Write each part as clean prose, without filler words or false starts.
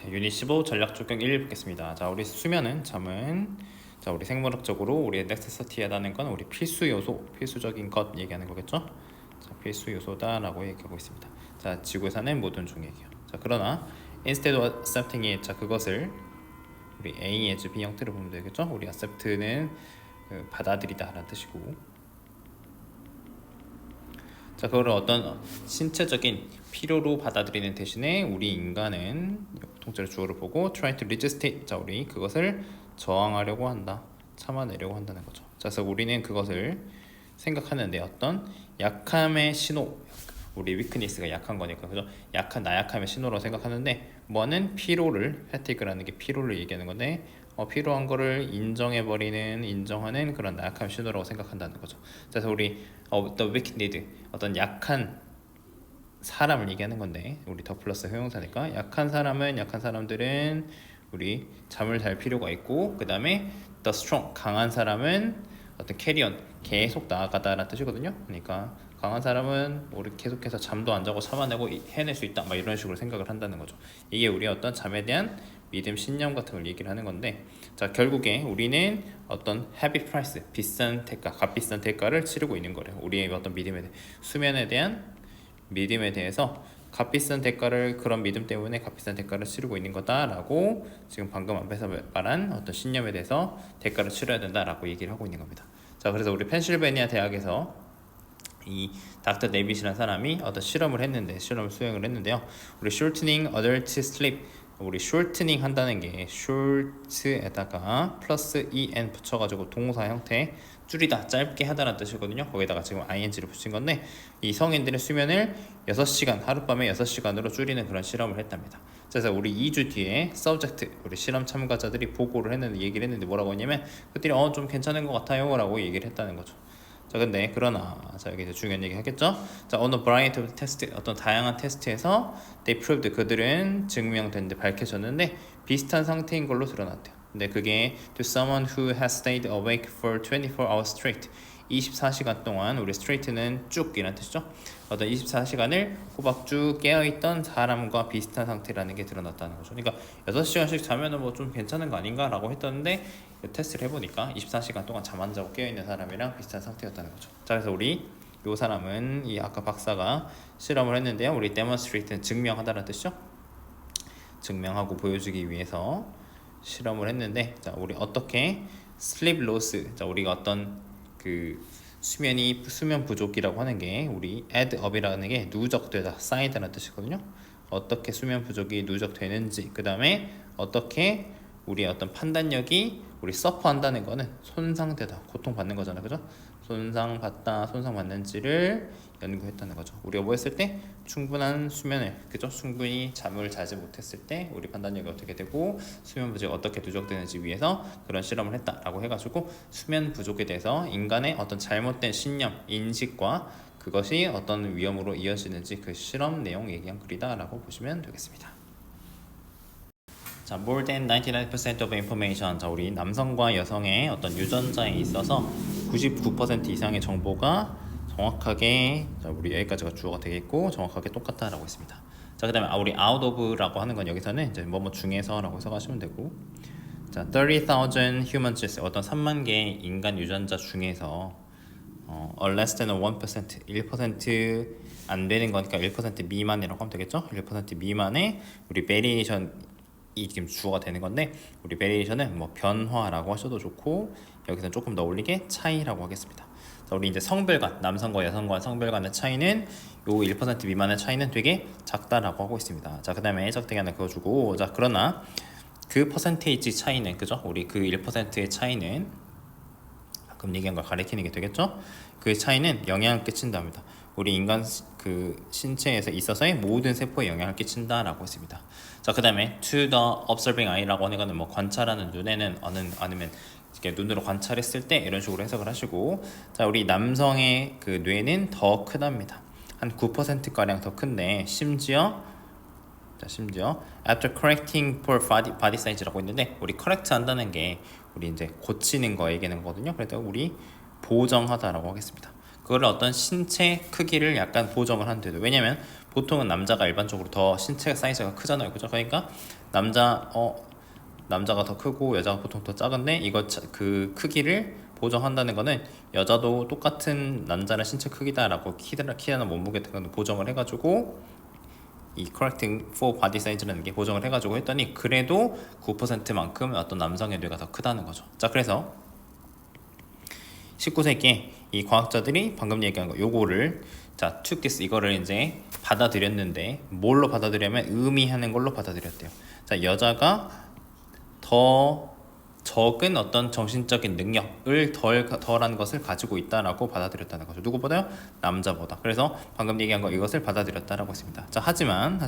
유닛 15 전략 적용 1 보겠습니다. 자, 우리 수면은 잠은 우리 생물학적으로 우리의 necessity하다는 건 우리 필수 요소, 필수적인 것 얘기하는 거겠죠? 자, 필수 요소다라고 얘기하고 있습니다. 자, 지구에 사는 모든 종에게요. 자, 그러나 instead of accepting it, 자, 그것을 우리 A as B 형태로 보면 되겠죠? 우리 accept는 받아들이다라는 뜻이고, 자, 그걸 어떤 신체적인 필요로 받아들이는 대신에 우리 인간은 통째로 주어를 보고 try to resist it, 자, 우리 그것을 저항하려고 한다, 참아내려고 한다는 거죠. 자, 그래서 우리는 그것을 생각하는데 어떤 약함의 신호, 우리 weakness가 약한 거니까, 그죠? 나약함의 신호로 생각하는데, 뭐는 피로를, fatigue라는 게 피로를 얘기하는 건데, 필요한 거를 인정하는 그런 나약함 신호라고 생각한다는 거죠. 그래서 우리 the weak need, 어떤 약한 사람을 얘기하는 건데, 우리 더 플러스 형용사니까 약한 사람들은 우리 잠을 잘 필요가 있고, 그 다음에 the strong, 강한 사람은 어떤 carry on, 계속 나아가다라는 뜻이거든요. 그러니까 강한 사람은 우리 계속해서 잠도 안 자고 참아내고 해낼 수 있다, 막 이런 식으로 생각을 한다는 거죠. 이게 우리 어떤 잠에 대한 믿음, 신념 같은 걸 얘기를 하는 건데, 자, 결국에 우리는 어떤 heavy price, 비싼 대가, 값비싼 대가를 치르고 있는 거래요. 우리의 어떤 수면에 대한 믿음에 대해서 값비싼 대가를, 그런 믿음 때문에 값비싼 대가를 치르고 있는 거다라고, 지금 방금 앞에서 말한 어떤 신념에 대해서 대가를 치러야 된다라고 얘기를 하고 있는 겁니다. 자, 그래서 우리 펜실베니아 대학에서 이 닥터 네빗이라는 사람이 어떤 실험을 수행을 했는데요. 우리 shortening adult sleep, 우리 shortening 한다는 게 short에다가 플러스 en 붙여가지고 동사 형태, 줄이다, 짧게 하다라는 뜻이거든요. 거기다가 지금 ing를 붙인 건데, 이 성인들의 수면을 6시간, 하룻밤에 6시간으로 줄이는 그런 실험을 했답니다. 그래서 우리 2주 뒤에 subject, 우리 실험 참가자들이 얘기를 했는데 뭐라고 했냐면, 그들이 좀 괜찮은 것 같아요 라고 얘기를 했다는 거죠. 자, 근데 그러나, 자, 여기서 중요한 얘기 하겠죠. 자, on a variety of test, 어떤 다양한 테스트에서 they proved, 그들은 증명됐는데, 밝혀졌는데 비슷한 상태인 걸로 드러났대요. 근데 그게 to someone who has stayed awake for 24 hours straight, 24시간 동안, 우리 straight는 쭉 이란 뜻이죠. 어떤 24시간을 꼬박 쭉 깨어있던 사람과 비슷한 상태라는 게 드러났다는 거죠. 그러니까 6시간씩 자면은 뭐 좀 괜찮은 거 아닌가 라고 했었는데, 테스트를 해보니까 24시간 동안 잠 안 자고 깨어있는 사람이랑 비슷한 상태였다는 거죠. 자, 그래서 우리 요 사람은, 이 아까 박사가 실험을 했는데요, 우리 demonstrate는 증명하다는 뜻이죠. 증명하고 보여주기 위해서 실험을 했는데, 자, 우리 어떻게 sleep loss, 자, 우리가 어떤 그 수면 부족이라고 하는 게 우리 add up이라는 게 누적되다, 쌓이다라는 뜻이거든요. 어떻게 수면 부족이 누적되는지, 그 다음에 어떻게 우리의 어떤 판단력이 우리 서퍼한다는 거는 손상되다, 고통받는 거잖아요, 그죠? 손상받는지를 연구했다는 거죠. 우리가 뭐 했을 때 충분한 수면을, 그죠? 충분히 잠을 자지 못했을 때 우리 판단력이 어떻게 되고 수면 부족이 어떻게 누적되는지 위해서 그런 실험을 했다라고 해가지고, 수면 부족에 대해서 인간의 어떤 잘못된 신념, 인식과 그것이 어떤 위험으로 이어지는지 그 실험 내용 얘기한 글이다라고 보시면 되겠습니다. 자, more than 99% of information. 자, 우리 남성과 여성의 어떤 유전자에 있어서 99% 이상의 정보가 정확하게, 자, 우리 여기까지가 주어가 되겠고 정확하게 똑같다라고 했습니다. 자, 그다음에 우리 out of라고 하는 건 여기서는 이제 뭐뭐 중에서라고 해석하시면 되고, 자, 30,000 human genes, 어떤 3만 개의 인간 유전자 중에서 less than 1%, 1% 안 되는 거니까 1% 미만이라고 하면 되겠죠? 1% 미만의 우리 베리에이션, 이 지금 주어가 되는 건데, 우리 베리에이션은 뭐 변화라고 하셔도 좋고, 여기서는 조금 더 올리게 차이라고 하겠습니다. 자, 우리 이제 성별간, 남성과 여성과 성별 간의 차이는 요 1% 미만의 차이는 되게 작다라고 하고 있습니다. 자, 그 다음에 해석되게 하나 그어주고, 자, 그러나 그 퍼센테이지 차이는, 그죠? 우리 그 1%의 차이는 방금 얘기한 걸 가리키는 게 되겠죠? 그 차이는 영향을 끼친답니다. 우리 인간 그 신체에서 있어서의 모든 세포에 영향을 끼친다라고 했습니다. 자, 그 다음에 to the observing eye라고 하는 거는 뭐 관찰하는 눈에는, 아니면 이렇게 눈으로 관찰했을 때, 이런 식으로 해석을 하시고, 자, 우리 남성의 그 뇌는 더 크답니다. 한 9%가량 더 큰데, 심지어 after correcting for body size라고 있는데, 우리 correct 한다는 게 우리 이제 고치는 거 얘기하는 거거든요. 그래서 우리 보정하다라고 하겠습니다. 그걸 어떤 신체 크기를 약간 보정을 한대도, 왜냐면 보통은 남자가 일반적으로 더 신체 사이즈가 크잖아요, 그죠? 그러니까 남자가 더 크고 여자가 보통 더 작은데 그 크기를 보정한다는 거는 여자도 똑같은 남자의 신체 크기다라고 키나 몸무게 같은 거 보정을 해가지고 이 correcting for body size라는 게 보정을 해가지고 했더니 그래도 9%만큼 어떤 남성의 뇌가 더 크다는 거죠. 자, 그래서 19세기에 이 과학자들이 방금 얘기한 거 요거를 자 took this 이거를 이제 받아들였는데 뭘로 받아들이냐면 의미하는 걸로 받아들였대요. 자, 여자가 더 적은 어떤 정신적인 능력을 덜한 것을 가지고 있다라고 받아들였다는 거죠. 누구보다요? 남자보다. 그래서 방금 얘기한 거 이것을 받아들였다라고 했습니다. 자, 하지만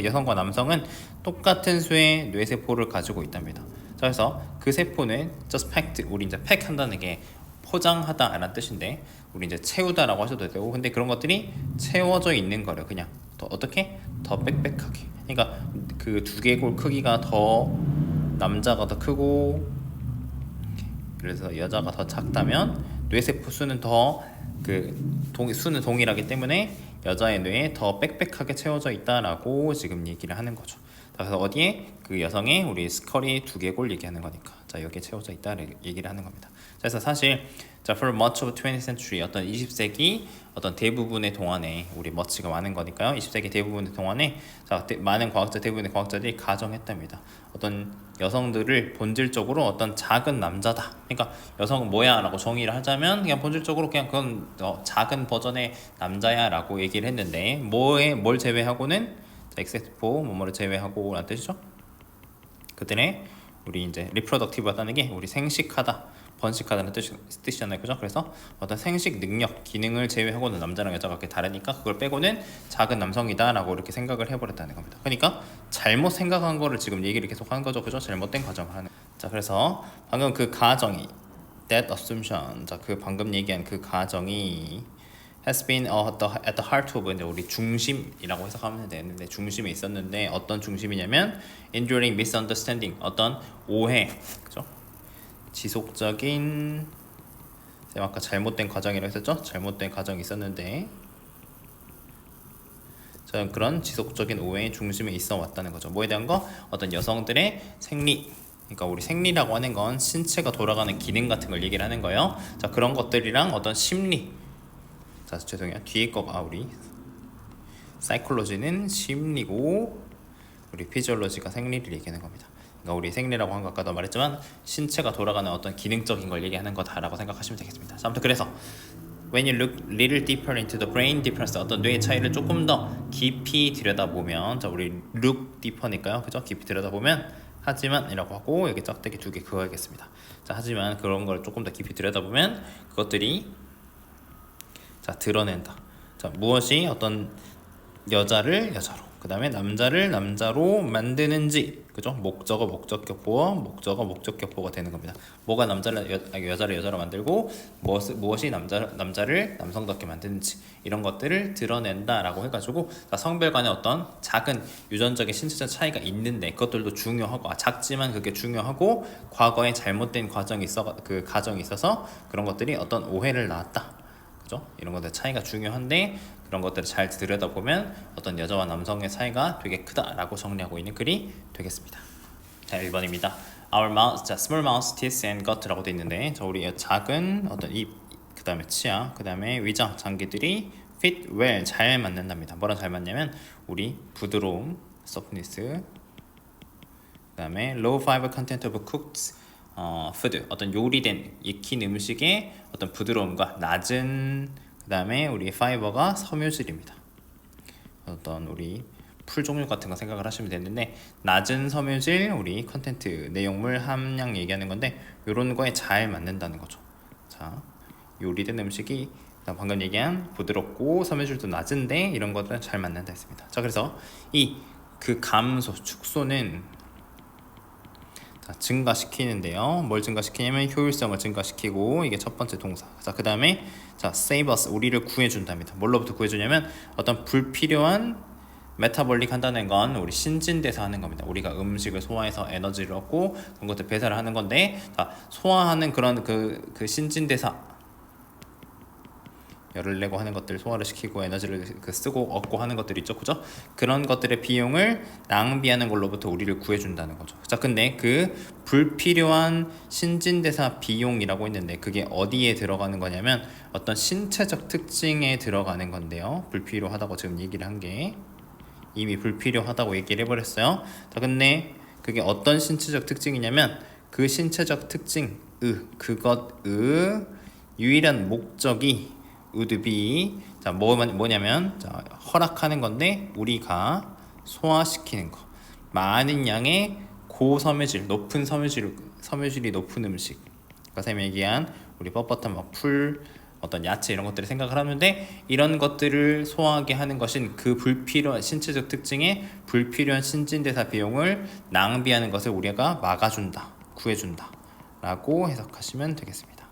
여성과 남성은 똑같은 수의 뇌세포를 가지고 있답니다. 자, 그래서 그 세포는 just packed, 우리 이제 pack 한다는 게 포장하다라는 뜻인데 우리 이제 채우다라고 하셔도 되고, 근데 그런 것들이 채워져 있는 거래요. 그냥 더 어떻게? 더 빽빽하게. 그러니까 그 두개골 크기가 더 남자가 더 크고 그래서 여자가 더 작다면 뇌세포 수는 수는 동일하기 때문에 여자의 뇌에 더 빽빽하게 채워져 있다라고 지금 얘기를 하는 거죠. 그래서 어디에 그 여성의 우리 스컬이 두개골 얘기하는 거니까 자 여기에 채워져 있다 얘기를 하는 겁니다. 그래서 사실 자 for much of 20th century 어떤 20세기 어떤 대부분의 동안에 우리 much가 많은 거니까요. 20세기 대부분의 동안에 자 많은 대부분의 과학자들이 가정했답니다. 어떤 여성들을 본질적으로 어떤 작은 남자다. 그러니까 여성은 뭐야라고 정의를 하자면 그냥 본질적으로 그냥 그건 작은 버전의 남자야라고 얘기를 했는데 뭘 제외하고는 자, except for 뭐뭐를 제외하고 라는 뜻이죠. 그들의 우리 이제 reproductive하다는 게 우리 생식하다, 번식하다는 뜻이잖아요, 그죠? 그래서 어떤 생식 능력, 기능을 제외하고는 남자랑 여자가 그렇게 다르니까 그걸 빼고는 작은 남성이다라고 이렇게 생각을 해버렸다는 겁니다. 그러니까 잘못 생각한 거를 지금 얘기를 계속 하는 거죠, 그죠? 잘못된 가정을 하는. 자, 그래서 방금 그 가정이 that assumption, 자, 그 방금 얘기한 그 가정이 has been at the heart of 이제 우리 중심이라고 해석하면 되는데 중심에 있었는데 어떤 중심이냐면 enduring misunderstanding 어떤 오해, 그죠? 지속적인 아까 잘못된 과정이라고 했었죠? 잘못된 과정이 있었는데 저는 그런 지속적인 오해의 중심에 있어 왔다는 거죠. 뭐에 대한 거? 어떤 여성들의 생리, 그러니까 우리 생리라고 하는 건 신체가 돌아가는 기능 같은 걸 얘기를 하는 거예요. 자, 그런 것들이랑 어떤 심리, 자 죄송해요 뒤에 거가 우리 사이콜로지는 심리고 우리 피지올로지가 생리를 얘기하는 겁니다. 그러니까 우리 생리라고 한 것 아까도 말했지만 신체가 돌아가는 어떤 기능적인 걸 얘기하는 거다라고 생각하시면 되겠습니다. 자, 아무튼 그래서 when you look little deeper into the brain difference 어떤 뇌의 차이를 조금 더 깊이 들여다보면 자 우리 look deeper니까요, 그죠? 깊이 들여다보면 하지만이라고 하고 여기 짝대기 2개 그어야겠습니다. 자, 하지만 그런 걸 조금 더 깊이 들여다보면 그것들이 자 드러낸다. 자, 무엇이 어떤 여자를 여자로 그 다음에 남자를 남자로 만드는지, 그죠? 목적어 목적격보어 목적어 목적격보가 되는 겁니다. 뭐가 여자를 여자로 만들고 무엇이 남자를 남성답게 만드는지 이런 것들을 드러낸다라고 해가지고 자, 성별 간의 어떤 작은 유전적인 신체적 차이가 있는데 그것들도 중요하고 작지만 그게 중요하고 과거에 잘못된 가정이 있어서 그런 것들이 어떤 오해를 낳았다, 그죠? 이런 것들 차이가 중요한데 그런 것들을 잘 들여다보면 어떤 여자와 남성의 차이가 되게 크다라고 정리하고 있는 글이 되겠습니다. 자, 1번입니다. Our mouth, 자, small mouth, teeth and gut라고 돼 있는데 자, 우리의 작은 어떤 입, 그 다음에 치아, 그 다음에 위장, 장기들이 fit well, 잘 맞는답니다. 뭐랑 잘 맞냐면 우리 부드러움, softness, 그 다음에 low fiber content of cooked food, 어떤 요리된 익힌 음식의 어떤 부드러움과 낮은 그 다음에 우리 파이버가 섬유질입니다. 어떤 우리 풀 종류 같은 거 생각을 하시면 되는데 낮은 섬유질 우리 컨텐트 내용물 함량 얘기하는 건데 이런 거에 잘 맞는다는 거죠. 자, 요리된 음식이 방금 얘기한 부드럽고 섬유질도 낮은데 이런 것들은 잘 맞는다 했습니다. 자, 그래서 그 감소 축소는 자, 증가시키는데요. 뭘 증가시키냐면 효율성을 증가시키고 이게 첫 번째 동사. 자, 그 다음에 자, save us, 우리를 구해준답니다. 뭘로부터 구해주냐면 어떤 불필요한 메타볼릭 한다는 건 우리 신진대사 하는 겁니다. 우리가 음식을 소화해서 에너지를 얻고 그런 것들 배설을 하는 건데 자, 소화하는 그런 그 신진대사 열을 내고 하는 것들, 소화를 시키고 에너지를 쓰고 얻고 하는 것들 있죠, 그죠? 그런 것들의 비용을 낭비하는 걸로부터 우리를 구해준다는 거죠. 자, 근데 그 불필요한 신진대사 비용이라고 있는데 그게 어디에 들어가는 거냐면 어떤 신체적 특징에 들어가는 건데요. 불필요하다고 지금 얘기를 한 게 이미 불필요하다고 얘기를 해버렸어요. 자, 근데 그게 어떤 신체적 특징이냐면 그 신체적 특징, 그것의 유일한 목적이 의드비, 자, 뭐냐면 자, 허락하는 건데 우리가 소화시키는 거, 많은 양의 고섬유질, 높은 섬유질이 높은 음식, 아까 쌤이 얘기한 우리 뻣뻣한 막 풀, 어떤 야채 이런 것들을 생각을 하는데 이런 것들을 소화하게 하는 것인 그 불필요한 신체적 특징의 불필요한 신진대사 비용을 낭비하는 것을 우리가 막아준다, 구해준다 라고 해석하시면 되겠습니다.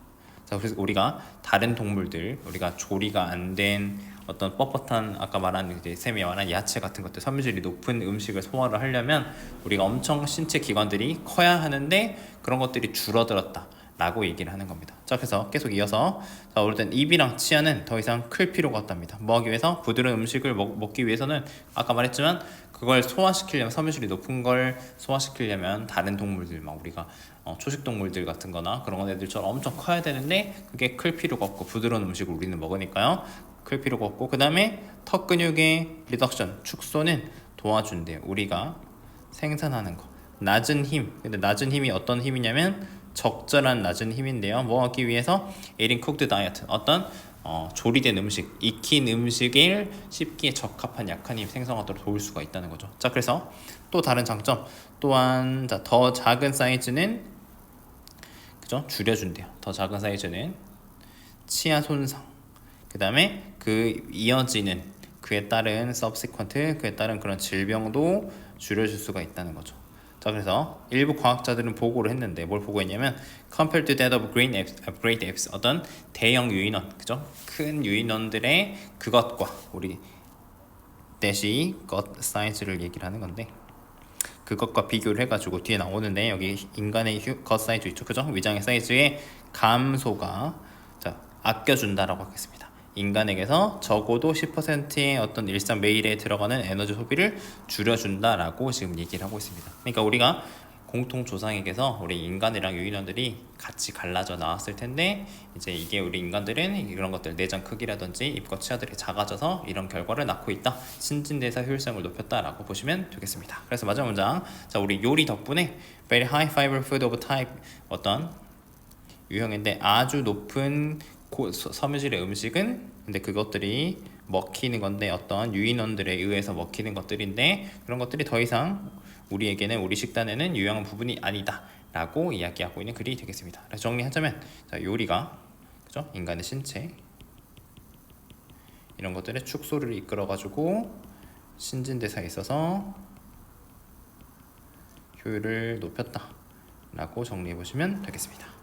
자, 그래서 우리가 다른 동물들, 우리가 조리가 안 된 어떤 뻣뻣한 아까 말한 쌤이 말한 야채 같은 것들, 섬유질이 높은 음식을 소화를 하려면 우리가 엄청 신체 기관들이 커야 하는데 그런 것들이 줄어들었다 라고 얘기를 하는 겁니다. 자, 그래서 계속 이어서 자, 어쨌든 입이랑 치아는 더 이상 클 필요가 없답니다. 뭐 하기 위해서? 부드러운 음식을 먹기 위해서는 아까 말했지만 그걸 소화시키려면, 섬유질이 높은 걸 소화시키려면 다른 동물들, 막 우리가 초식 동물들 같은 거나 그런 애들처럼 엄청 커야 되는데 그게 클 필요가 없고 부드러운 음식을 우리는 먹으니까요, 클 필요가 없고, 그 다음에 턱 근육의 리덕션, 축소는 도와준대요. 우리가 생산하는 거, 낮은 힘. 근데 낮은 힘이 어떤 힘이냐면 적절한 낮은 힘인데요. 뭐 하기 위해서? eating cooked diet, 어떤 조리된 음식, 익힌 음식을 씹기에 적합한 약한 힘 생성하도록 도울 수가 있다는 거죠. 자, 그래서 또 다른 장점 또한, 자, 더 작은 사이즈는, 그죠? 줄여준대요. 더 작은 사이즈는 치아 손상, 그 다음에 그 이어지는 그에 따른 subsequent, 그에 따른 그런 질병도 줄여줄 수가 있다는 거죠. 자, 그래서 일부 과학자들은 보고를 했는데 뭘 보고했냐면 compared to that of great apes, 어떤 대형 유인원, 그죠? 큰 유인원들의 그것과 우리 대시 것 사이즈를 얘기를 하는 건데 그것과 비교를 해가지고 뒤에 나오는데 여기 인간의 것 사이즈 있죠, 그죠? 위장의 사이즈의 감소가, 자, 아껴준다라고 하겠습니다. 인간에게서 적어도 10%의 어떤 일상 매일에 들어가는 에너지 소비를 줄여준다라고 지금 얘기를 하고 있습니다. 그러니까 우리가 공통 조상에게서 우리 인간이랑 유인원들이 같이 갈라져 나왔을 텐데 이제 이게 우리 인간들은 이런 것들, 내장 크기라든지 입과 치아들이 작아져서 이런 결과를 낳고 있다, 신진대사 효율성을 높였다라고 보시면 되겠습니다. 그래서 마지막 문장, 자, 우리 요리 덕분에 very high fiber food of type, 어떤 유형인데 아주 높은 섬유질의 음식은, 근데 그것들이 먹히는 건데 어떤 유인원들에 의해서 먹히는 것들인데 그런 것들이 더 이상 우리에게는, 우리 식단에는 유용한 부분이 아니다 라고 이야기하고 있는 글이 되겠습니다. 그래서 정리하자면, 자, 요리가, 그죠? 인간의 신체 이런 것들의 축소를 이끌어 가지고 신진대사에 있어서 효율을 높였다 라고 정리해 보시면 되겠습니다.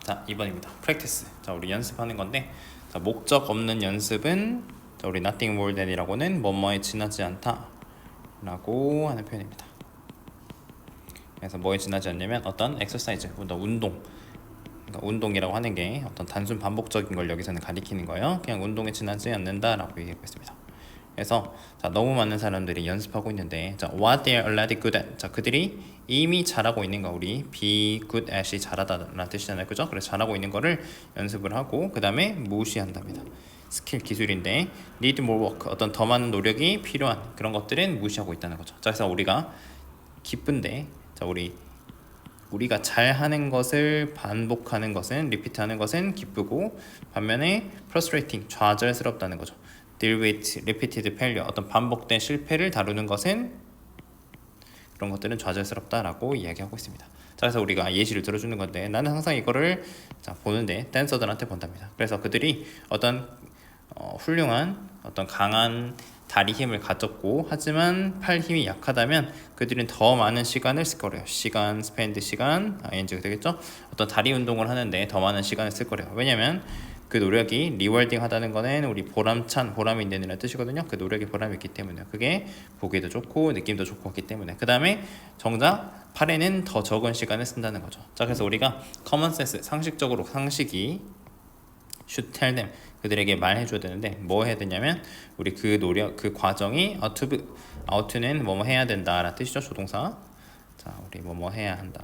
자, 2번입니다. practice. 자, 우리 연습하는 건데, 자, 목적 없는 연습은, 자, 우리 nothing more than이라고는 뭐뭐에 지나지 않다 라고 하는 표현입니다. 그래서 뭐에 지나지 않냐면 어떤 exercise, 어떤 운동, 그러니까 운동이라고 하는 게 어떤 단순 반복적인 걸 여기서는 가리키는 거예요. 그냥 운동에 지나지 않는다 라고 얘기하고 있습니다. 그래서 자, 너무 많은 사람들이 연습하고 있는데, 자, what they are already good at, 자, 그들이 이미 잘하고 있는 거, 우리 be good at이 잘하다라는 뜻이잖아요, 그죠? 그래서 잘하고 있는 거를 연습을 하고 그 다음에 무시한답니다. 스킬, 기술인데 need more work, 어떤 더 많은 노력이 필요한 그런 것들은 무시하고 있다는 거죠. 자, 그래서 우리가 기쁜데, 자, 우리가 잘하는 것을 반복하는 것은, 리피트하는 것은 기쁘고, 반면에 frustrating, 좌절스럽다는 거죠. deal with repeated failure, 어떤 반복된 실패를 다루는 것은, 그런 것들은 좌절스럽다라고 이야기하고 있습니다. 자, 그래서 우리가 예시를 들어주는 건데, 나는 항상 이거를, 자, 보는데 댄서들한테 본답니다. 그래서 그들이 어떤 훌륭한, 어떤 강한 다리 힘을 가졌고 하지만 팔 힘이 약하다면 그들은 더 많은 시간을 쓸 거래요. 시간, 스펜드 시간, ing가 되겠죠? 어떤 다리 운동을 하는데 더 많은 시간을 쓸 거래요. 왜냐면 그 노력이 리월딩 하다는 거는 우리 보람찬, 보람이 있는 뜻이거든요. 그 노력에 보람이 있기 때문에 그게 보기도 좋고 느낌도 좋고 하기 때문에, 그 다음에 정작 팔에는 더 적은 시간을 쓴다는 거죠. 자, 그래서 우리가 커먼센스, 상식적으로, 상식이 should tell them, 그들에게 말해줘야 되는데 뭐 해야 되냐면 우리 그 노력 그 과정이 out는 뭐뭐 해야 된다라는 뜻이죠. 조동사. 자 우리 뭐뭐 해야 한다.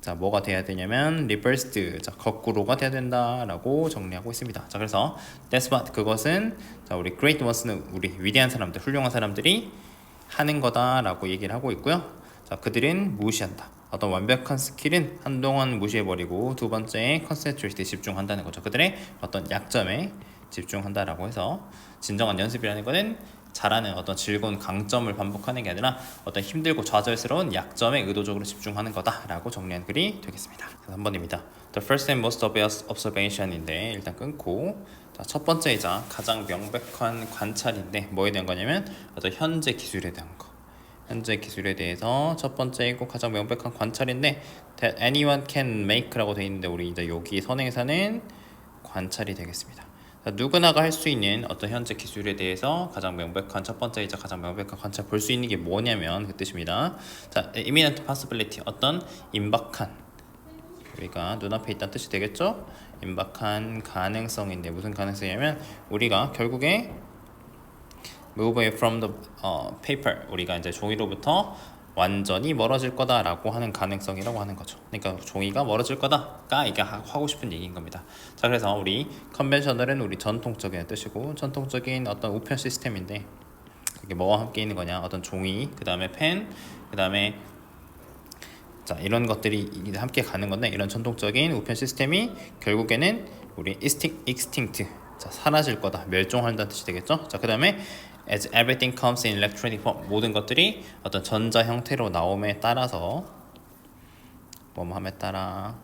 자 뭐가 돼야 되냐면 reversed 자 거꾸로가 돼야 된다라고 정리하고 있습니다. 자 그래서 that's what 그것은 자 우리 great ones는 우리 위대한 사람들 훌륭한 사람들이 하는 거다라고 얘기를 하고 있고요. 자 그들은 무시한다. 어떤 완벽한 스킬은 한동안 무시해버리고 두 번째 concentrate 집중한다는 거죠. 그들의 어떤 약점에 집중한다라고 해서 진정한 연습이라는 것은 잘하는 어떤 즐거운 강점을 반복하는 게 아니라 어떤 힘들고 좌절스러운 약점에 의도적으로 집중하는 거다라고 정리한 글이 되겠습니다. 3번입니다. The first and most obvious observation인데 일단 끊고 자, 첫 번째이자 가장 명백한 관찰인데 뭐에 대한 거냐면 어떤 현재 기술에 대한 거. 현재 기술에 대해서 첫 번째이고 가장 명백한 관찰인데 that anyone can make라고 되어 있는데 우리 이제 여기 선행사는 관찰이 되겠습니다. 자, 누구나가 할 수 있는 어떤 현재 기술에 대해서 가장 명백한 첫 번째이자 가장 명백한 관찰 볼 수 있는 게 뭐냐면 그 뜻입니다. 자, imminent possibility 어떤 임박한 우리가 눈앞에 있다는 뜻이 되겠죠? 임박한 가능성인데 무슨 가능성이냐면 우리가 결국에 move away from the paper 우리가 이제 종이로부터 완전히 멀어질 거다라고 하는 가능성이라고 하는 거죠. 그러니까 종이가 멀어질 거다가 이게 하고 싶은 얘기인 겁니다. 자 그래서 우리 컨벤셔널은 우리 전통적인 뜻이고 전통적인 어떤 우편 시스템인데 그게 뭐와 함께 있는 거냐 어떤 종이 그 다음에 펜 그 다음에 자 이런 것들이 함께 가는 건데 이런 전통적인 우편 시스템이 결국에는 우리 extinct 자 사라질 거다 멸종한다는 뜻이 되겠죠. 자 그 다음에 as everything comes in electronic form 모든 것들이 어떤 전자 형태로 나옴에 따라서 뭐함에 따라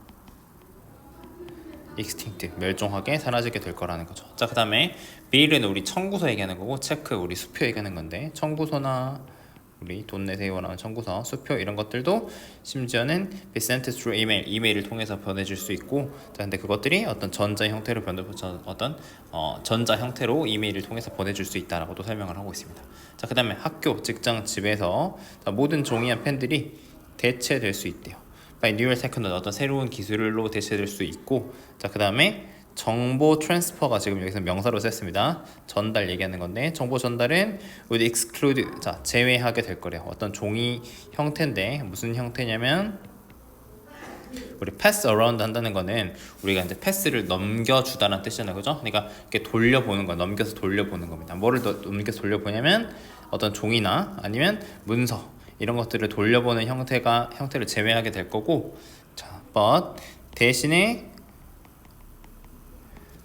extinct 멸종하게 사라지게 될 거라는 거죠. 자 그 다음에 bill은 우리 청구서 얘기하는 거고 체크 우리 수표 얘기하는 건데 청구서나 우리 돈 내세요 라는 청구서, 수표 이런 것들도 심지어는 be sent through email, 이메일을 통해서 보내줄 수 있고 자, 근데 그것들이 어떤 전자 형태로 전자 형태로 이메일을 통해서 보내줄 수 있다라고도 설명을 하고 있습니다. 자, 그 다음에 학교, 직장, 집에서 자, 모든 종이와 펜들이 대체될 수 있대요. by newer technology 어떤 새로운 기술로 대체될 수 있고 자, 그 다음에 정보 트랜스퍼가 지금 여기서 명사로 썼습니다. 전달 얘기하는 건데 정보 전달은 would exclude 자 제외하게 될 거래요. 어떤 종이 형태인데 무슨 형태냐면 우리 pass around 한다는 거는 우리가 이제 패스를 넘겨주다라는 뜻이잖아요, 그죠? 그러니까 이렇게 돌려보는 거, 넘겨서 돌려보는 겁니다. 뭐를 넘겨서 돌려보냐면 어떤 종이나 아니면 문서 이런 것들을 돌려보는 형태를 제외하게 될 거고, 자, but 대신에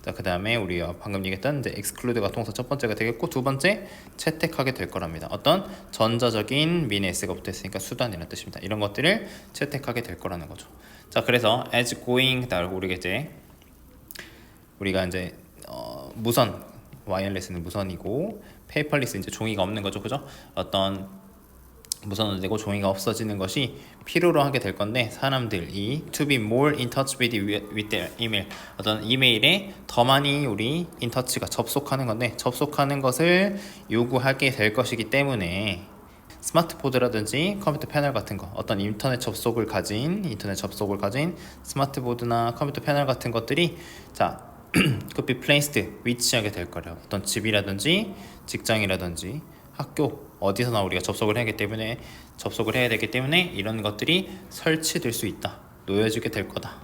자, 그 다음에 우리가 방금 얘기했던 이제 exclude가 동사 첫 번째가 되겠고 두 번째 채택하게 될 거랍니다. 어떤 전자적인 미네 s가 붙어 있으니까 수단이라는 뜻입니다. 이런 것들을 채택하게 될 거라는 거죠. 자, 그래서 as going 우리가 이제 무선 와이어리스는 무선이고 페이퍼리스 이제 종이가 없는 거죠, 그죠? 어떤 무선은 되고 종이가 없어지는 것이 필요로 하게 될 건데 사람들이 to be more in touch with their email 어떤 이메일에 더 많이 우리 in touch가 접속하는 건데 접속하는 것을 요구하게 될 것이기 때문에 스마트보드라든지 컴퓨터 패널 같은 거 어떤 인터넷 접속을 가진 스마트보드나 컴퓨터 패널 같은 것들이 자 could be placed 위치하게 될 거래요. 어떤 집이라든지 직장이라든지 학교 어디서나 우리가 접속을 해야 되기 때문에 이런 것들이 설치될 수 있다. 놓여지게 될 거다.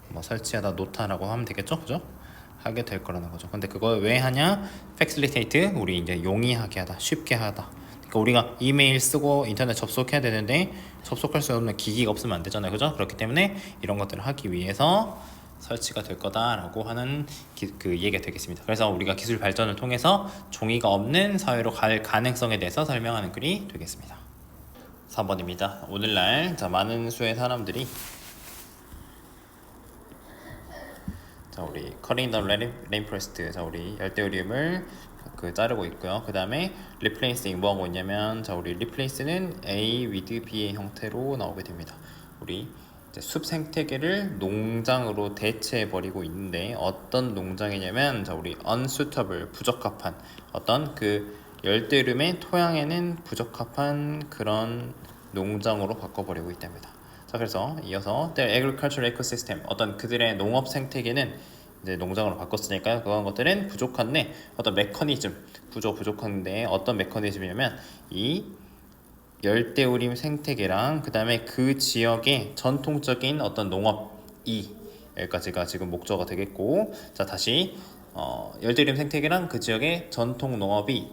뭐 설치하다 놓다라고 하면 되겠죠, 그죠? 하게 될 거라는 거죠. 근데 그걸 왜 하냐? facilitate 우리 이제 용이하게 하다, 쉽게 하다. 그러니까 우리가 이메일 쓰고 인터넷 접속해야 되는데 접속할 수 없는 기기가 없으면 안 되잖아요, 그죠? 그렇기 때문에 이런 것들을 하기 위해서 설치가 될 거다라고 하는 그 얘기가 되겠습니다. 그래서 우리가 기술 발전을 통해서 종이가 없는 사회로 갈 가능성에 대해서 설명하는 글이 되겠습니다. 3번입니다. 오늘날 자, 많은 수의 사람들이 자, 우리 cutting the rainforest 자, 우리 열대우림을 자르고 있고요. 그 다음에 replacing 뭐 하고 있냐면 자, 우리 replace는 A with B의 형태로 나오게 됩니다. 우리 숲 생태계를 농장으로 대체해 버리고 있는데 어떤 농장이냐면 자 우리 unsuitable 부적합한 어떤 그 열대우림의 토양에는 부적합한 그런 농장으로 바꿔버리고 있답니다. 자 그래서 이어서 their agricultural ecosystem 어떤 그들의 농업 생태계는 이제 농장으로 바꿨으니까 그런 것들은 부족한데 어떤 메커니즘 부족한데 어떤 메커니즘이냐면 이 열대우림 생태계랑 그 다음에 그 지역의 전통적인 어떤 농업이 여기까지가 지금 목적어가 되겠고, 자 다시 열대우림 생태계랑 그 지역의 전통 농업이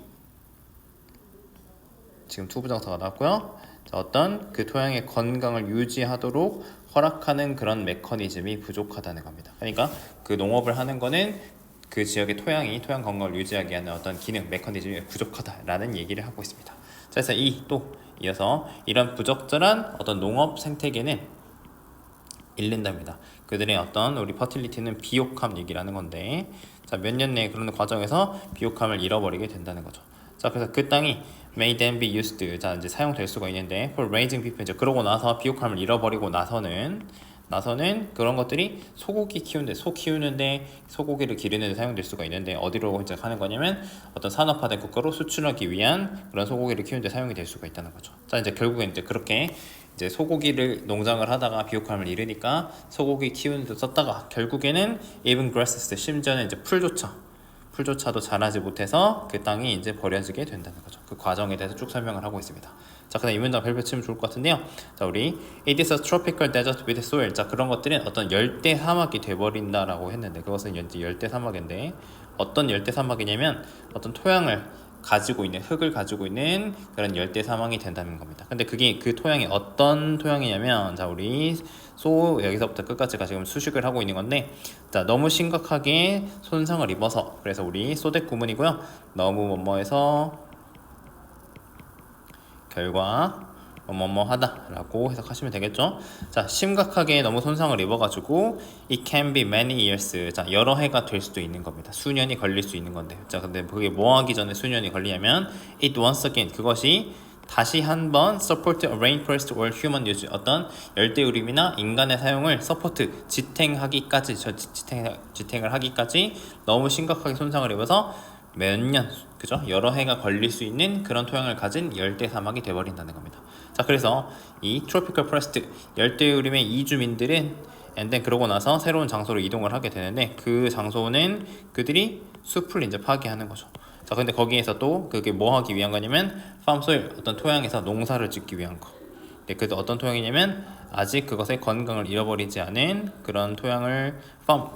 지금 투부정사가 나왔고요. 자, 어떤 그 토양의 건강을 유지하도록 허락하는 그런 메커니즘이 부족하다는 겁니다. 그러니까 그 농업을 하는 거는 그 지역의 토양 건강을 유지하게 하는 어떤 기능, 메커니즘이 부족하다라는 얘기를 하고 있습니다. 자, 그래서 이어서 이런 부적절한 어떤 농업 생태계는 잃는답니다. 그들의 어떤 우리 퍼틸리티는 비옥함 얘기라는 건데, 자, 몇 년 내에 그런 과정에서 비옥함을 잃어버리게 된다는 거죠. 자, 그래서 그 땅이 may then be used, 자 이제 사용될 수가 있는데 for raising people, 이제 그러고 나서 비옥함을 잃어버리고 나서는 그런 것들이 소고기 키우는데 소 키우는데 소고기를 기르는 데 사용될 수가 있는데 어디로 이제 가는 거냐면 어떤 산업화된 국가로 수출하기 위한 그런 소고기를 키우는 데 사용이 될 수가 있다는 거죠. 자, 이제 결국엔 이제 그렇게 이제 소고기를 농장을 하다가 비옥함을 잃으니까 소고기 키우는 데 썼다가 결국에는 even grasses, 심지어는 이제 풀조차도 자라지 못해서 그 땅이 이제 버려지게 된다는 거죠. 그 과정에 대해서 쭉 설명을 하고 있습니다. 자, 그다음 이 문장 펼치면 좋을 것 같은데요. 자, 우리 it is a tropical desert with soil. 자, 그런 것들은 어떤 열대 사막이 돼버린다라고 했는데 그것은 이제 열대 사막인데 어떤 열대 사막이냐면 어떤 토양을 가지고 있는 흙을 가지고 있는 그런 열대 사막이 된다는 겁니다. 근데 그게 그 토양이 어떤 토양이냐면, 자 우리 여기서부터 끝까지가 지금 수식을 하고 있는 건데, 자 너무 심각하게 손상을 입어서, 그래서 우리 소댓 구문이고요. 너무 뭐뭐해서 결과 뭐뭐하다 라고 해석하시면 되겠죠. 자, 심각하게 너무 손상을 입어가지고 it can be many years, 자 여러 해가 될 수도 있는 겁니다. 수년이 걸릴 수 있는 건데, 자 근데 그게 뭐 하기 전에 수년이 걸리냐면 it once again, 그것이 다시 한번 support a rainforest or human use, 어떤 열대우림이나 인간의 사용을 서포트 지탱하기까지 지탱을 하기까지 너무 심각하게 손상을 입어서 몇 년, 그죠? 여러 해가 걸릴 수 있는 그런 토양을 가진 열대 사막이 돼버린다는 겁니다. 자, 그래서 이 트로피컬 포레스트, 열대우림의 이주민들은 and then 그러고 나서 새로운 장소로 이동을 하게 되는데 그 장소는 그들이 숲을 이제 파괴하는 거죠. 자, 근데 거기에서 또 그게 뭐 하기 위한 거냐면 farm soil, 어떤 토양에서 농사를 짓기 위한 거. 네, 그래도 어떤 토양이냐면 아직 그것의 건강을 잃어버리지 않은 그런 토양을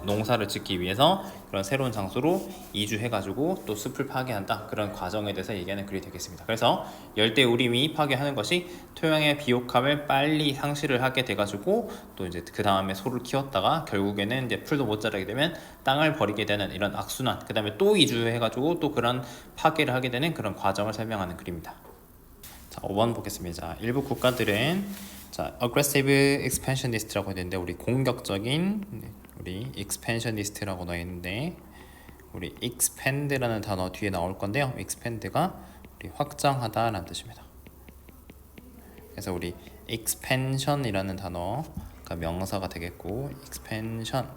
농사를 짓기 위해서 그런 새로운 장소로 이주해가지고 또 숲을 파괴한다, 그런 과정에 대해서 얘기하는 글이 되겠습니다. 그래서 열대우림이 파괴하는 것이 토양의 비옥함을 빨리 상실을 하게 돼가지고 또 이제 그 다음에 소를 키웠다가 결국에는 이제 풀도 못 자라게 되면 땅을 버리게 되는 이런 악순환, 그 다음에 또 이주해가지고 또 그런 파괴를 하게 되는 그런 과정을 설명하는 글입니다. 자, 5번 보겠습니다. 일부 국가들은 자, aggressive expansionist라고 했는데 우리 공격적인 우리 expansionist라고 나와 있는데 우리 expand라는 단어 뒤에 나올 건데요. expand가 우리 확장하다라는 뜻입니다. 그래서 우리 expansion이라는 단어가 명사가 되겠고 expansion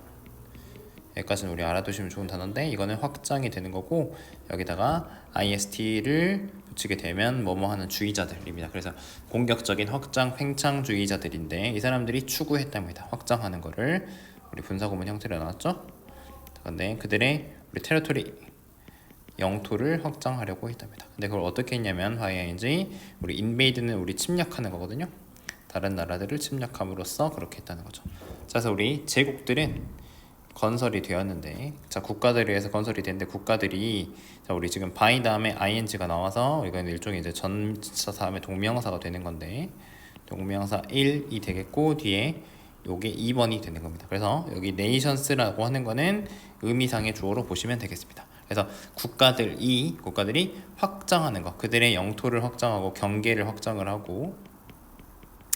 여기까지는 우리 알아두시면 좋은 단어인데 이거는 확장이 되는 거고 여기다가 ist를 붙이게 되면 뭐뭐 하는 주의자들입니다. 그래서 공격적인 확장 팽창주의자들인데 이 사람들이 추구했답니다. 확장하는 거를 우리 분사구문 형태로 나왔죠. 근데 그들의 우리 테리토리 영토를 확장하려고 했답니다. 근데 그걸 어떻게 했냐면 화해인지 우리 인베이드는 우리 침략하는 거거든요. 다른 나라들을 침략함으로써 그렇게 했다는 거죠. 그래서 우리 제국들은 건설이 되었는데, 자 국가들에 의해서 건설이 됐는데 국가들이, 자 우리 지금 by 다음에 ing가 나와서 이건 일종의 이제 전치사 다음에 동명사가 되는 건데 동명사 1이 되겠고 뒤에 요게 2번이 되는 겁니다. 그래서 여기 nations라고 하는 거는 의미상의 주어로 보시면 되겠습니다. 그래서 국가들이 확장하는 거, 그들의 영토를 확장하고 경계를 확장을 하고,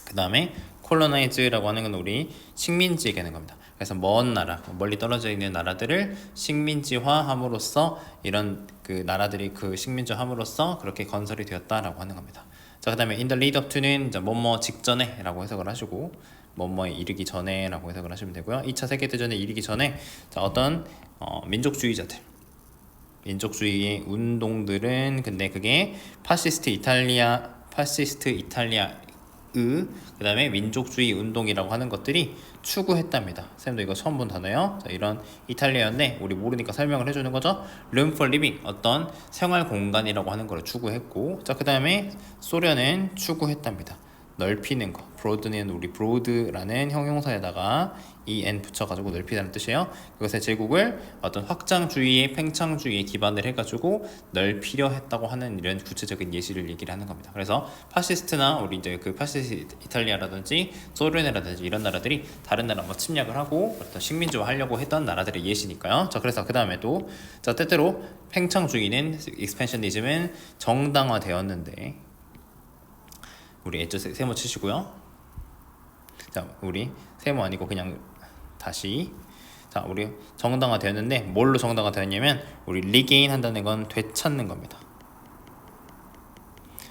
그 다음에 colonize라고 하는 건 우리 식민지 얘기하는 겁니다. 그래서 먼 나라, 멀리 떨어져 있는 나라들을 식민지화함으로써 이런 그 나라들이 그 식민지화함으로써 그렇게 건설이 되었다라고 하는 겁니다. 자, 그 다음에 in the lead up to는 뭐뭐 직전에 라고 해석을 하시고 뭐뭐에 이르기 전에 라고 해석을 하시면 되고요. 2차 세계대전에 이르기 전에 자 어떤 민족주의의 운동들은 근데 그게 파시스트 이탈리아 그 다음에 민족주의 운동이라고 하는 것들이 추구했답니다. 쌤도 이거 처음 본 단어예요. 자, 이런 이탈리아인데 우리 모르니까 설명을 해주는 거죠. room for living, 어떤 생활 공간이라고 하는 걸 추구했고, 자, 그 다음에 소련은 추구했답니다. 넓히는 거. broaden은 우리 broad라는 형용사에다가 en 붙여가지고 넓히다는 뜻이에요. 그것의 제국을 어떤 확장주의의 팽창주의에 기반을 해가지고 넓히려 했다고 하는 이런 구체적인 예시를 얘기를 하는 겁니다. 그래서 파시스트나 우리 이제 그 파시스트 이탈리아라든지 소련이라든지 이런 나라들이 다른 나라 뭐 침략을 하고 어떤 식민지화 하려고 했던 나라들의 예시니까요. 자, 그래서 그 다음에 또 자, 때때로 팽창주의는 익스펜셔니즘은 정당화되었는데, 우리 엣저 세모 치시고요. 자, 우리 세모 아니고 그냥 다시. 자, 우리 정당화 되었는데 뭘로 정당화 되었냐면 우리 리게인 한다는 건 되찾는 겁니다.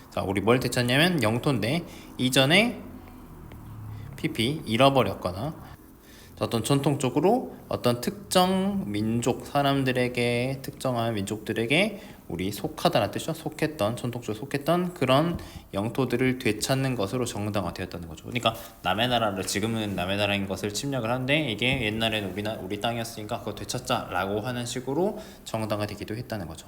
자, 우리 뭘 되찾냐면 영토인데 이전에 PP 잃어버렸거나 어떤 전통적으로 어떤 특정 민족 사람들에게, 특정한 민족들에게 우리 속하다는 뜻이죠. 속했던, 전통적으로 속했던 그런 영토들을 되찾는 것으로 정당화되었다는 거죠. 그러니까 남의 나라를, 지금은 남의 나라인 것을 침략을 하는데 이게 옛날에는 우리 땅이었으니까 그거 되찾자라고 하는 식으로 정당화되기도 했다는 거죠.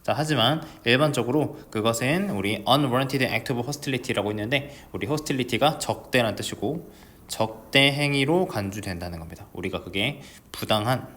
자, 하지만 일반적으로 그것은 우리 unwarranted act of hostility라고 있는데, 우리 hostility가 적대란 뜻이고 적대 행위로 간주된다는 겁니다. 우리가 그게 부당한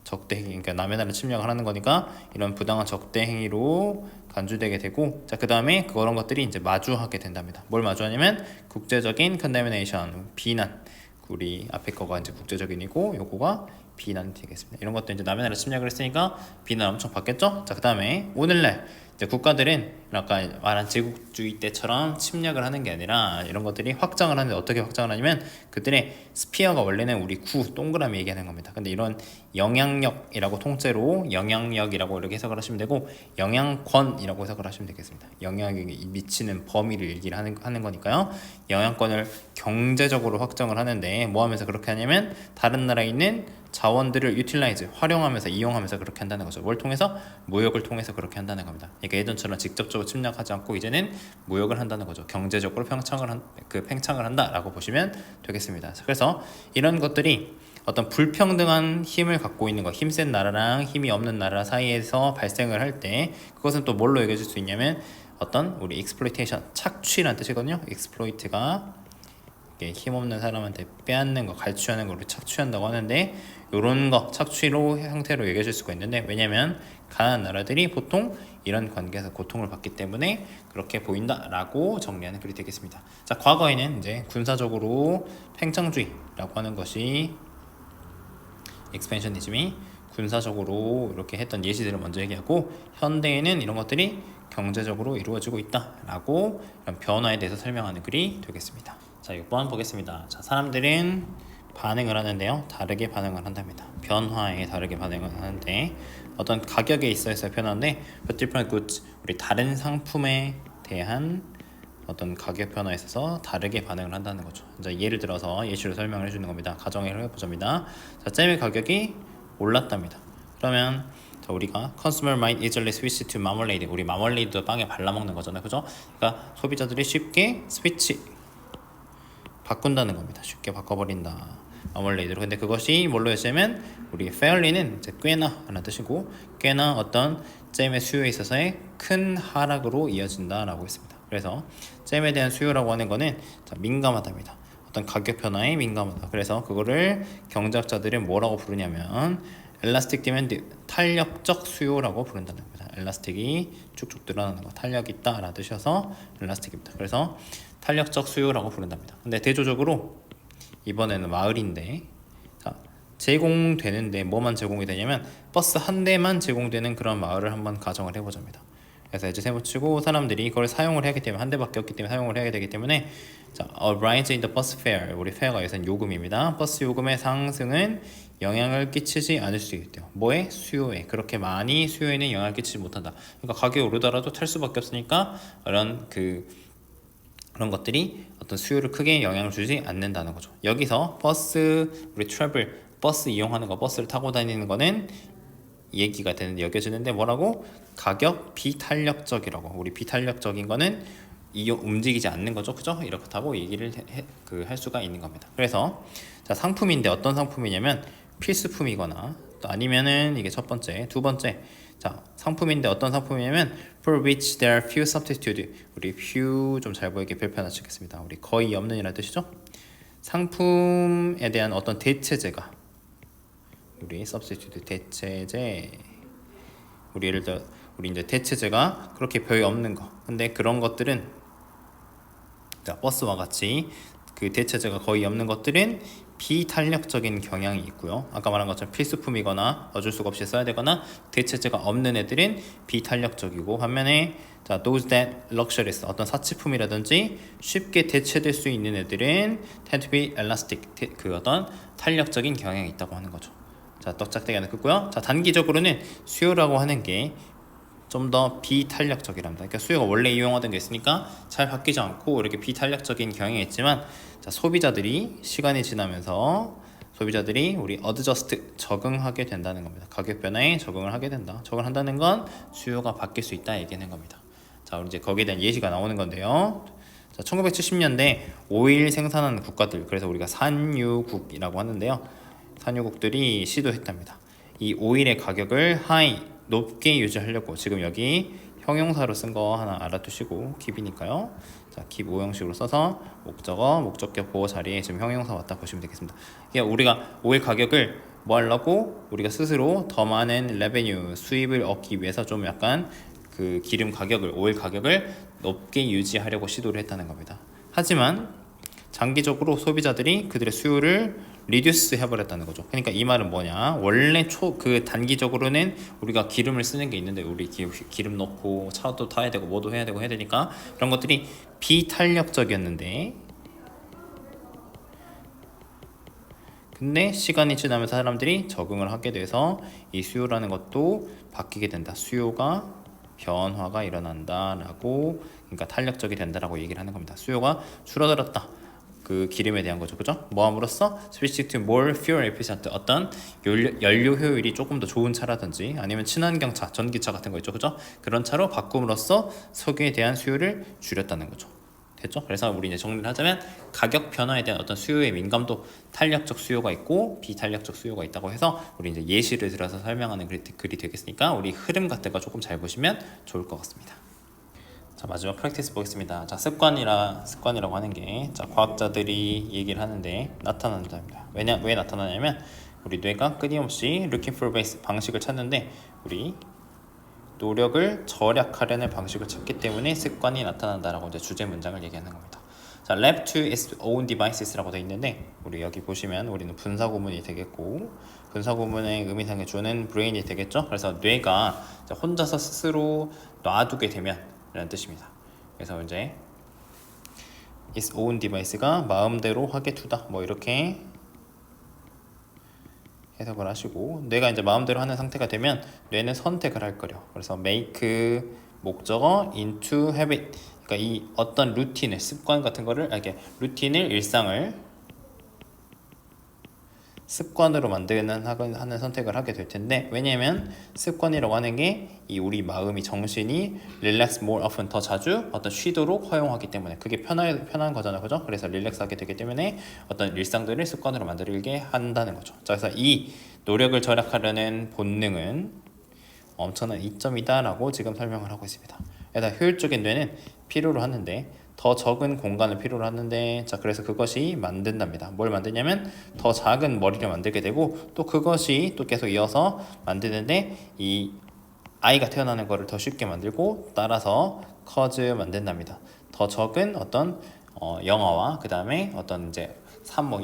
적대 행위, 그러니까 남의 나라 침략을 하는 거니까 이런 부당한 적대 행위로 간주되게 되고, 자, 그 다음에 그런 것들이 이제 마주하게 된답니다. 뭘 마주하냐면 국제적인 condemnation, 비난. 우리 앞에 거가 이제 국제적인이고 요거가 비난이 되겠습니다. 이런 것도 이제 남의 나라 침략을 했으니까 비난 엄청 받겠죠. 자, 그 다음에 오늘날 이제 국가들은 아까 말한 제국주의 때처럼 침략을 하는 게 아니라 이런 것들이 확장을 하는데, 어떻게 확장을 하냐면 그들의 스피어가 원래는 우리 구 동그라미 얘기하는 겁니다. 근데 이런 영향력이라고 통째로 영향력이라고 이렇게 해석을 하시면 되고, 영향권이라고 해석을 하시면 되겠습니다. 영향력이 미치는 범위를 얘기를 하는 거니까요. 영향권을 경제적으로 확장을 하는데 뭐 하면서 그렇게 하냐면 다른 나라에 있는 자원들을 유틸라이즈, 활용하면서, 이용하면서 그렇게 한다는 거죠. 뭘 통해서? 무역을 통해서 그렇게 한다는 겁니다. 그러니까 예전처럼 직접적으로 침략하지 않고 이제는 무역을 한다는 거죠. 경제적으로 팽창을 한다라고 보시면 되겠습니다. 그래서 이런 것들이 어떤 불평등한 힘을 갖고 있는 것, 힘센 나라랑 힘이 없는 나라 사이에서 발생을 할 때 그것은 또 뭘로 여겨질 수 있냐면 어떤 우리 exploitation, 착취라는 뜻이거든요. exploit가 힘없는 사람한테 빼앗는 거, 갈취하는 걸 착취한다고 하는데, 이런 거 착취로 형태로 여겨질 수가 있는데, 왜냐면 가난한 나라들이 보통 이런 관계에서 고통을 받기 때문에 그렇게 보인다라고 정리하는 글이 되겠습니다. 자, 과거에는 이제 군사적으로 팽창주의라고 하는 것이, 익스펜셔니즘이 군사적으로 이렇게 했던 예시들을 먼저 얘기하고, 현대에는 이런 것들이 경제적으로 이루어지고 있다라고 이런 변화에 대해서 설명하는 글이 되겠습니다. 자, 6번 보겠습니다. 자, 사람들은 반응을 하는데요, 다르게 반응을 한답니다. 변화에 다르게 반응을 하는데, 어떤 가격에 있어서 표현하는데 for different goods, 우리 다른 상품에 대한 어떤 가격 변화에 있어서 다르게 반응을 한다는 거죠. 이제 예를 들어서 예시로 설명을 해주는 겁니다. 가정을 해보자입니다. 자, 잼의 가격이 올랐답니다. 그러면 자, 우리가 consumer might easily switch to marmalade, 우리 마멀레이드 빵에 발라먹는 거잖아요, 그죠? 그러니까 소비자들이 쉽게 스위치 바꾼다는 겁니다. 쉽게 바꿔버린다, 마멀레이드로. 근데 그것이 뭘로 했냐면 우리 fairly는 이제 꽤나 라는 뜻이고, 꽤나 어떤 잼의 수요에 있어서의 큰 하락으로 이어진다라고 했습니다. 그래서 잼에 대한 수요라고 하는 거는 자, 민감하답니다. 어떤 가격 변화에 민감하다. 그래서 그거를 경제학자들은 뭐라고 부르냐면 엘라스틱 디맨드, 탄력적 수요라고 부른다는 겁니다. 엘라스틱이 쭉쭉 늘어나는 거, 탄력이 있다라는 뜻이어서 엘라스틱입니다. 그래서 탄력적 수요라고 부른답니다. 근데 대조적으로 이번에는 마을인데, 자, 제공되는데 뭐만 제공이 되냐면 버스 한 대만 제공되는 그런 마을을 한번 가정을 해보자입니다. 그래서 이제 세모치고 사람들이 이걸 사용을 해야 하기 때문에, 한 대밖에 없기 때문에 사용을 해야 되기 때문에, 자, a rise in the bus fare, 우리 fare가 여기서는 요금입니다. 버스 요금의 상승은 영향을 끼치지 않을 수 있대요. 뭐에? 수요에. 그렇게 많이 수요에는 영향을 끼치지 못한다. 그러니까 가격이 오르더라도 탈 수밖에 없으니까 그런 것들이 어떤 수요를 크게 영향을 주지 않는다는 거죠. 여기서 버스, 우리 트래블, 버스 이용하는 거, 버스를 타고 다니는 거는 얘기가 되는데 여겨지는데 뭐라고? 가격 비탄력적이라고. 우리 비탄력적인 거는 움직이지 않는 거죠, 그죠? 이렇다고 얘기를 할 수가 있는 겁니다. 그래서 자, 상품인데 어떤 상품이냐면 필수품이거나 또 아니면은 이게 첫 번째, 두 번째. 자, 상품인데 어떤 상품이냐면 for which there are few substitute. 우리 few 좀 잘 보이게 별표 치겠습니다. 우리 거의 없는이라는 뜻이죠. 상품에 대한 어떤 대체제가 우리 substitute 대체제. 우리 예를 들어 우리 이제 대체제가 그렇게 별이 없는 거. 근데 그런 것들은 자, 버스와 같이 그 대체제가 거의 없는 것들은 비탄력적인 경향이 있고요. 아까 말한 것처럼 필수품이거나 어쩔 수가 없이 써야 되거나 대체제가 없는 애들은 비탄력적이고 반면에 자, those that luxurious 어떤 사치품이라든지 쉽게 대체될 수 있는 애들은 tend to be elastic 그 어떤 탄력적인 경향이 있다고 하는 거죠. 자, 떡짝대기 하나 긋고요. 자, 단기적으로는 수요라고 하는 게 좀 더 비탄력적이랍니다. 그러니까 수요가 원래 이용하던 게 있으니까 잘 바뀌지 않고 이렇게 비탄력적인 경향이 있지만 자, 소비자들이 시간이 지나면서 소비자들이 우리 어드저스트 적응하게 된다는 겁니다. 가격 변화에 적응을 하게 된다. 적응한다는 건 수요가 바뀔 수 있다 얘기하는 겁니다. 자, 우리 이제 거기에 대한 예시가 나오는 건데요. 자, 1970년대 오일 생산하는 국가들, 그래서 우리가 산유국이라고 하는데요. 산유국들이 시도했답니다. 이 오일의 가격을 높게 유지하려고 지금 여기 형용사로 쓴 거 하나 알아두시고 keep이니까요. 자, keep 오형식으로 써서 목적어, 목적격 보호 자리에 지금 형용사 왔다 보시면 되겠습니다. 이게 우리가 오일 가격을 뭐 하려고 우리가 스스로 더 많은 revenue 수입을 얻기 위해서 좀 약간 그 기름 가격을 오일 가격을 높게 유지하려고 시도를 했다는 겁니다. 하지만 장기적으로 소비자들이 그들의 수요를 리듀스 해버렸다는 거죠. 그러니까 이 말은 뭐냐? 원래 그 단기적으로는 우리가 기름을 쓰는 게 있는데 우리 기름 넣고 차도 타야 되고 뭐도 해야 되고 해야 되니까 이런 것들이 비탄력적이었는데 근데 시간이 지나면서 사람들이 적응을 하게 돼서 이 수요라는 것도 바뀌게 된다. 수요가 변화가 일어난다라고 그러니까 탄력적이 된다라고 얘기를 하는 겁니다. 수요가 줄어들었다. 그 기름에 대한 거죠, 그죠? 뭐함으로써 switch to more fuel efficient 어떤 연료 효율이 조금 더 좋은 차라든지 아니면 친환경차, 전기차 같은 거 있죠, 그죠? 그런 차로 바꿈으로써 석유에 대한 수요를 줄였다는 거죠. 됐죠? 그래서 우리 이제 정리를 하자면 가격 변화에 대한 어떤 수요의 민감도, 탄력적 수요가 있고 비탄력적 수요가 있다고 해서 우리 이제 예시를 들어서 설명하는 글이 되겠으니까 우리 흐름 같은 거 조금 잘 보시면 좋을 것 같습니다. 자, 마지막 프랙티스 보겠습니다. 자, 습관이라고 하는 게 자, 과학자들이 얘기를 하는데 나타난답니다. 왜 나타나냐면 우리 뇌가 끊임없이 looking for ways 방식을 찾는데 우리 노력을 절약하려는 방식을 찾기 때문에 습관이 나타난다라고 이제 주제 문장을 얘기하는 겁니다. 자, left to its own devices라고 되어 있는데 우리 여기 보시면 우리는 분사구문이 되겠고 분사구문의 의미상의 주어는 brain이 되겠죠. 그래서 뇌가 혼자서 스스로 놔두게 되면 라는 뜻입니다. 그래서 이제 its own device가 마음대로 하게 두다 뭐 이렇게 해석을 하시고 뇌가 이제 마음대로 하는 상태가 되면 뇌는 선택을 할 거려. 그래서 make 목적어 into habit 그러니까 이 어떤 루틴을 습관 같은 거를 이렇게 루틴을 일상을 습관으로 만드는 하는 선택을 하게 될 텐데 왜냐면 습관이라고 하는 게 이 우리 마음이 정신이 relax more often 더 자주 어떤 쉬도록 허용하기 때문에 그게 편한 거잖아요, 그죠? 그래서 릴렉스하게 되기 때문에 어떤 일상들을 습관으로 만들게 한다는 거죠. 자, 그래서 이 노력을 절약하려는 본능은 엄청난 이점이다라고 지금 설명을 하고 있습니다. 그래서 효율적인 뇌는 필요로 하는데 더 적은 공간을 필요로 하는데 자 그래서 그것이 만든답니다. 뭘 만드냐면 더 작은 머리를 만들게 되고 또 그것이 또 계속 이어서 만드는데 이 아이가 태어나는 거를 더 쉽게 만들고 따라서 커즈 만든답니다. 더 적은 어떤 영아와 그 다음에 어떤 이제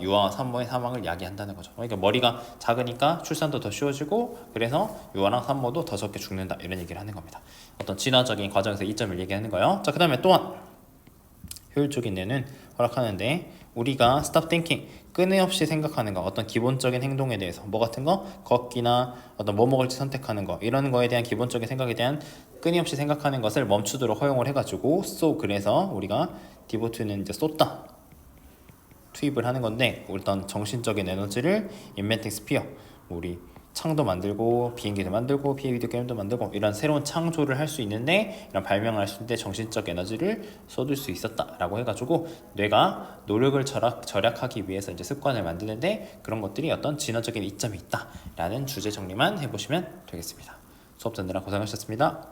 유아와 산모의 사망을 야기한다는 거죠. 그러니까 머리가 작으니까 출산도 더 쉬워지고 그래서 유아랑 산모도 더 적게 죽는다 이런 얘기를 하는 겁니다. 어떤 진화적인 과정에서 이점을 얘기하는 거예요. 자, 그 다음에 또한 효율적인 뇌는 허락하는데 우리가 stop thinking 끊임없이 생각하는 거 어떤 기본적인 행동에 대해서 뭐 같은 거 걷기나 어떤 뭐 먹을지 선택하는 거 이런 거에 대한 기본적인 생각에 대한 끊임없이 생각하는 것을 멈추도록 허용을 해가지고 그래서 우리가 devote는 이제 쏟다 투입을 하는 건데 어떤 정신적인 에너지를 inventing sphere 우리 창도 만들고 비행기도 만들고 비디오 게임도 만들고 이런 새로운 창조를 할 수 있는데 이런 발명을 할 수 있는데 정신적 에너지를 쏟을 수 있었다라고 해가지고 뇌가 노력을 절약하기 위해서 이제 습관을 만드는데 그런 것들이 어떤 진화적인 이점이 있다라는 주제 정리만 해보시면 되겠습니다. 수업 듣느라 고생하셨습니다.